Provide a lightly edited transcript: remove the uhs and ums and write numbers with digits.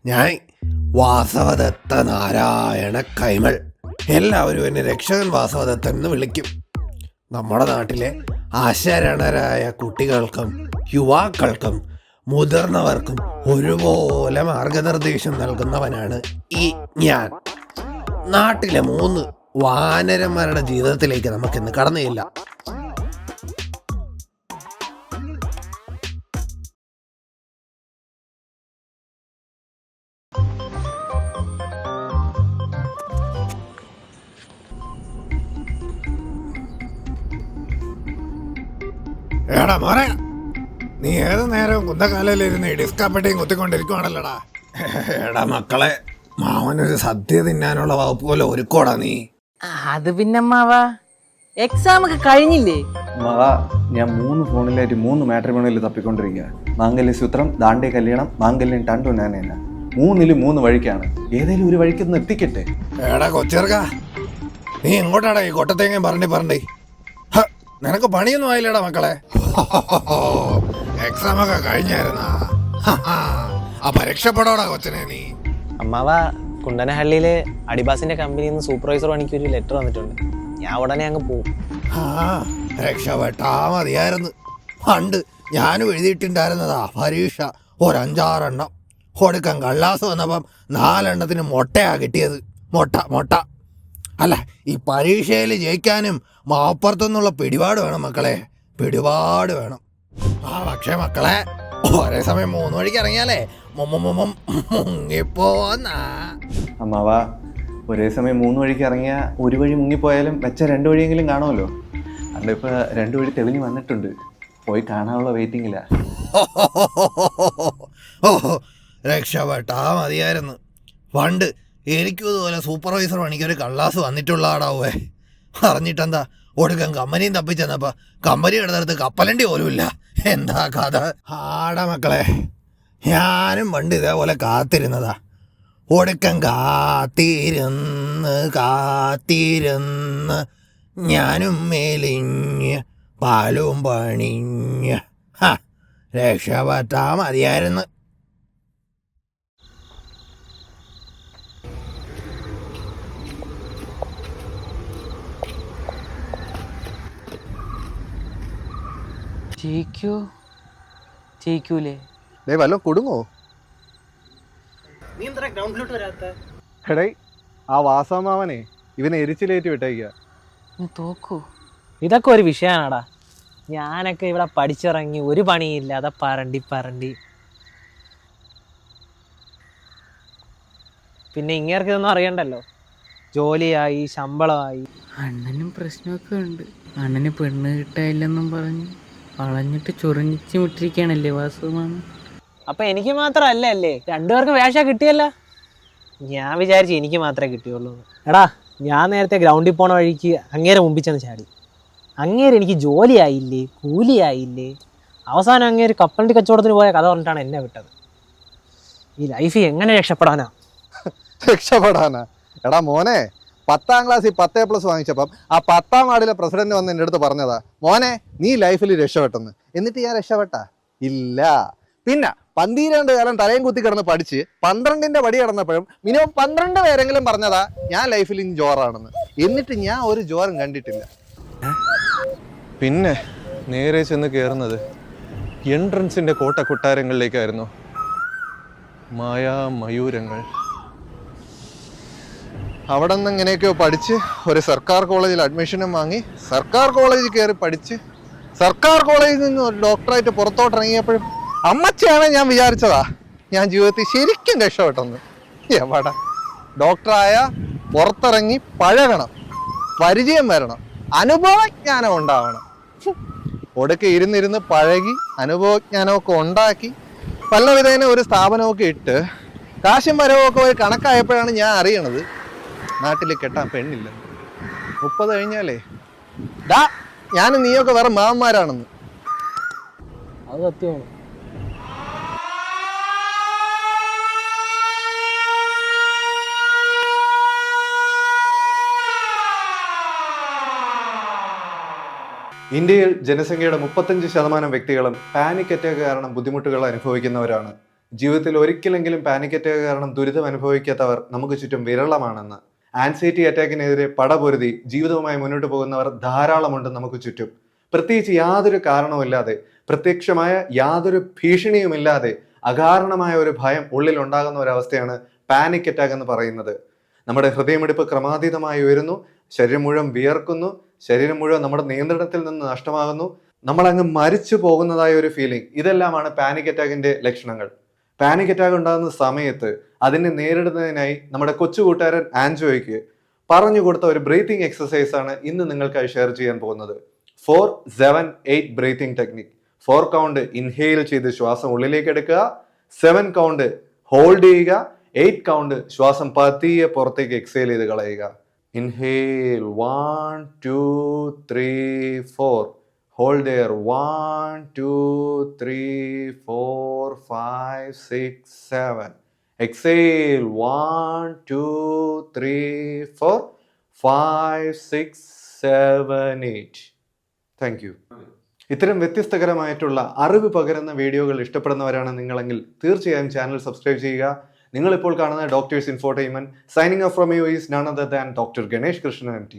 ഞാൻ വാസവദത്ത നാരായണ കൈമൾ. എല്ലാവരും എന്നെ രക്ഷകൻ വാസവദത്തൻ എന്ന് വിളിക്കും. നമ്മുടെ നാട്ടിലെ അശരണരായ കുട്ടികൾക്കും യുവാക്കൾക്കും മുതിർന്നവർക്കും ഒരുപോലെ മാർഗനിർദ്ദേശം നൽകുന്നവനാണ് ഈ ഞാൻ. നാട്ടിലെ 3 വാനരന്മാരുടെ ജീവിതത്തിലേക്ക് നമുക്കിന്ന് കടന്നില്ല. എടാ മോനെ, നീ ഏത് നേരവും കുന്തക്കാലയിലിരുന്ന് ഡിസ്കാപ്പട്ടിയും കുത്തിക്കൊണ്ടിരിക്കുവാണല്ലോടാ. എടാ മക്കളെ, മാവനൊരു സദ്യ തിന്നാനുള്ള വകുപ്പ് പോലെ ഒരുക്കോടാ നീ. അത് പിന്നെ മാവാ, എക്സാം ഒക്കെ കഴിഞ്ഞില്ലേ മാവാ? ഞാൻ 3 ഫോണിലായിട്ട് 3 മാട്രിമോണിയിൽ തപ്പിക്കൊണ്ടിരിക്കുക. മാംഗല്യസൂത്രം, ദാണ്ഡേ കല്യാണം, മാംഗല്യം ടണ്ടു നാനേന. 3ലും 3 വഴിക്കാണ്. ഏതെങ്കിലും ഒരു വഴിക്കൊന്ന് എത്തിക്കട്ടെ. എടാ കൊച്ചേർക്ക, നീ എങ്ങോട്ടാടാ ഈ കൊട്ടത്തേങ്ങ പറഞ്ഞേ? നിനക്ക് പണിയൊന്നും ആയില്ലടാ മക്കളെ. എക്സാം ഒക്കെ കഴിഞ്ഞായിരുന്നാ? അപ്പൊ രക്ഷപ്പെടോടാ കൊച്ചനെ നീ. അമ്മാവ, കുണ്ടനഹള്ളിയിലെ അടിബാസിന്റെ കമ്പനിയിൽ നിന്ന് സൂപ്പർവൈസർ പണിക്ക് ഒരു ലെറ്റർ വന്നിട്ടുണ്ട്. ഞാൻ ഉടനെ അങ്ങ് പോവും. രക്ഷപ്പെട്ടാ മതിയായിരുന്നു. പണ്ട് ഞാനും എഴുതിയിട്ടുണ്ടായിരുന്നതാ പരീക്ഷ ഒരു 5-6 എണ്ണം. കൊടുക്കാൻ കള്ളാസ് വന്നപ്പം 4 എണ്ണത്തിന് മുട്ടയാ കിട്ടിയത്. മുട്ട. അല്ല, ഈ പരീക്ഷയിൽ ജയിക്കാനും മാപ്പുറത്തുനിന്നുള്ള പിടിപാട് വേണം മക്കളെ, പിടിപാട് വേണം. പക്ഷേ മക്കളെ, ഒരേ സമയം 3 വഴിക്ക് ഇറങ്ങിയാലേ മുങ്ങിപ്പോന്നാ. അമ്മാവാ, ഒരേ സമയം 3 വഴിക്ക് ഇറങ്ങിയ ഒരു വഴി മുങ്ങിപ്പോയാലും വെച്ച 2 വഴിയെങ്കിലും കാണുമല്ലോ. അതുകൊണ്ട് ഇപ്പൊ 2 വഴി തെളിഞ്ഞു വന്നിട്ടുണ്ട്. പോയി കാണാനുള്ള വെയിറ്റിംഗില്ല. രക്ഷപ്പെട്ടാ മതിയായിരുന്നു. പണ്ട് എനിക്കും ഇതുപോലെ സൂപ്പർവൈസർ പണിക്കൊരു കള്ളാസ് വന്നിട്ടുള്ള ആടാവേ. അറിഞ്ഞിട്ടെന്താ, ഒടുക്കം കമ്പനിയും തപ്പിച്ചെന്നപ്പോ കമ്പനി എടുത്തെടുത്ത് കപ്പലണ്ടി പോലും ഇല്ല. എന്താ കഥ? ആടാ മക്കളെ, ഞാനും പണ്ട് ഇതേപോലെ കാത്തിരുന്നതാ. ഒടുക്കം കാത്തിരുന്ന് ഞാനും മേലിഞ്ഞ് പാലും പണിഞ്ഞ് രക്ഷപ്പെട്ടാ മതിയായിരുന്നു. ജയിക്കൂലേ? വല്ലോ കൊടുങ്ങോ? നീ എന്താ ഗ്രൗണ്ടിലോട്ട് വരാത്ത? എടേ, ആ വാസമാവനെ ഇവനെ എരിച്ചിലേറ്റ് വിട്ടേക്കുക. തോക്കൂ. ഇതൊക്കെ ഒരു വിഷയമാണടാ. ഞാനൊക്കെ ഇവിടെ പഠിച്ചിറങ്ങി ഒരു പണിയില്ല, അതാ പറണ്ടി. പിന്നെ ഇങ്ങേർക്ക് ഇതൊന്നും അറിയണ്ടല്ലോ. ജോലിയായി, ശമ്പളമായി. അണ്ണനും പ്രശ്നമൊക്കെ ഉണ്ട്. അണ്ണന് പെണ്ണ് കിട്ടായില്ലെന്നും പറഞ്ഞ് വളഞ്ഞിട്ട് ചൊറിഞ്ഞിച്ച് വിട്ടിരിക്കുകയാണല്ലേ വാസുമാണ്. അപ്പൊ എനിക്ക് മാത്രമല്ലേ, 2 പേർക്ക് വേഷ കിട്ടിയല്ല. ഞാൻ വിചാരിച്ചു എനിക്ക് മാത്രമേ കിട്ടിയുള്ളൂ. എടാ, ഞാൻ നേരത്തെ ഗ്രൗണ്ടിൽ പോണ വഴിക്ക് അങ്ങേരെ മുമ്പിൽ ചെന്ന് ചാടി. അങ്ങേര് എനിക്ക് ജോലിയായില്ലേ, കൂലിയായില്ലേ. അവസാനം അങ്ങേര് കപ്പലണ്ടി കച്ചവടത്തിന് പോയ കഥ പറഞ്ഞിട്ടാണ് എന്നെ വിട്ടത്. ഈ ലൈഫിൽ എങ്ങനെ രക്ഷപ്പെടാനാ? എടാ മോനെ, 10ാം ക്ലാസ്സിൽ 10A+ വാങ്ങിച്ചപ്പം ആ 10ാം വാർഡിലെ പ്രസിഡന്റ് വന്ന് എൻ്റെ അടുത്ത് പറഞ്ഞതാ, മോനെ നീ ലൈഫിൽ രക്ഷപ്പെട്ടെന്ന്. എന്നിട്ട് ഞാൻ രക്ഷപ്പെട്ടാ? ഇല്ല. പിന്നെ 12 കാലം തലയും കുത്തി കിടന്ന് പഠിച്ച് 12ന്റെ പടി കിടന്നപ്പോഴും മിനിമം 12 പേരെങ്കിലും പറഞ്ഞതാ ഞാൻ ലൈഫിൽ ഇനി ജോറാണെന്ന്. എന്നിട്ട് ഞാൻ ഒരു ജോറും കണ്ടിട്ടില്ല. പിന്നെ നേരെ ചെന്ന് കയറുന്നത് എൻട്രൻസിന്റെ കോട്ട കൊട്ടാരങ്ങളിലേക്കായിരുന്നു. മയൂരങ്ങൾ. അവിടെ നിന്ന് എങ്ങനെയൊക്കെയോ പഠിച്ച് ഒരു സർക്കാർ കോളേജിൽ അഡ്മിഷനും വാങ്ങി സർക്കാർ കോളേജിൽ കയറി പഠിച്ച് സർക്കാർ കോളേജിൽ നിന്ന് ഒരു ഡോക്ടറായിട്ട് പുറത്തോട്ടിറങ്ങിയപ്പോഴും അമ്മച്ചിയാണ് ഞാൻ വിചാരിച്ചതാ ഞാൻ ജീവിതത്തിൽ ശരിക്കും രക്ഷപ്പെട്ടെന്ന്. എവിടെ ഡോക്ടറായ പുറത്തിറങ്ങി പഴകണം, പരിചയം വരണം, അനുഭവജ്ഞാനം ഉണ്ടാവണം. ഒടുക്കെ ഇരുന്നിരുന്ന് പഴകി അനുഭവജ്ഞാനമൊക്കെ ഉണ്ടാക്കി പലവിധേന ഒരു സ്ഥാപനമൊക്കെ ഇട്ട് കാശും വരവൊക്കെ ഒരു കണക്കായപ്പോഴാണ് ഞാൻ അറിയണത് നാട്ടിൽ കെട്ടാൻ പെണ്ണില്ല. 30 കഴിഞ്ഞാലേ ഞാനും നീയൊക്കെ വേറെ മാമന്മാരാണെന്ന്. അത് സത്യമാണ്. ഇന്ത്യയിൽ ജനസംഖ്യയുടെ 35% വ്യക്തികളും പാനിക് അറ്റാക്ക് കാരണം ബുദ്ധിമുട്ടുകൾ അനുഭവിക്കുന്നവരാണ്. ജീവിതത്തിൽ ഒരിക്കലെങ്കിലും പാനിക് അറ്റാക്ക് കാരണം ദുരിതം അനുഭവിക്കാത്തവർ നമുക്ക് ചുറ്റും വിരളമാണെന്ന്. ആൻസൈറ്റി അറ്റാക്കിനെതിരെ പടപൊരുതി ജീവിതവുമായി മുന്നോട്ട് പോകുന്നവർ ധാരാളമുണ്ട് നമുക്ക് ചുറ്റും. പ്രത്യേകിച്ച് യാതൊരു കാരണവുമില്ലാതെ, പ്രത്യക്ഷമായ യാതൊരു ഭീഷണിയുമില്ലാതെ അകാരണമായ ഒരു ഭയം ഉള്ളിൽ ഉണ്ടാകുന്ന ഒരവസ്ഥയാണ് പാനിക് അറ്റാക്ക് എന്ന് പറയുന്നത്. നമ്മുടെ ഹൃദയമിടിപ്പ് ക്രമാതീതമായി ഉയരുന്നു, ശരീരം മുഴുവൻ വിയർക്കുന്നു, ശരീരം മുഴുവൻ നമ്മുടെ നിയന്ത്രണത്തിൽ നിന്ന് നഷ്ടമാകുന്നു, നമ്മൾ അങ്ങ് മരിച്ചു പോകുന്നതായ ഒരു ഫീലിംഗ്. ഇതെല്ലാമാണ് പാനിക് അറ്റാക്കിന്റെ ലക്ഷണങ്ങൾ. പാനിക് അറ്റാക്ക് ഉണ്ടാകുന്ന സമയത്ത് അതിനെ നേരിടുന്നതിനായി നമ്മുടെ കൊച്ചുകൂട്ടുകാരൻ ആൻജോയ്ക്ക് പറഞ്ഞു കൊടുത്ത ഒരു ബ്രീത്തിങ് എക്സസൈസ് ആണ് ഇന്ന് നിങ്ങൾക്കായി ഷെയർ ചെയ്യാൻ പോകുന്നത്. 4-7-8 ബ്രീത്തിങ് ടെക്നിക്. 4 കൗണ്ട് ഇൻഹെയിൽ ചെയ്ത് ശ്വാസം ഉള്ളിലേക്ക് എടുക്കുക, 7 കൗണ്ട് ഹോൾഡ് ചെയ്യുക, 8 കൗണ്ട് ശ്വാസം പതിയെ പുറത്തേക്ക് എക്സെയിൽ ചെയ്ത് കളയുക. Inhale 1 2 3 4. Hold there 1 2 3 4 5 6 7. Exhale 1 2 3 4 5 6 7 8. Thank you. ഇത്തരം വ്യത്യസ്തകരമായിട്ടുള്ള അറിവ് പകരുന്ന വീഡിയോകൾ ഇഷ്ടപ്പെടുന്നവരാണ് നിങ്ങളെങ്കിൽ തീർച്ചയായും ചാനൽ സബ്സ്ക്രൈബ് ചെയ്യുക. നിങ്ങളിപ്പോൾ കാണുന്ന doctors infotainment. Signing off from you is none other than doctor Ganesh Krishnan MT.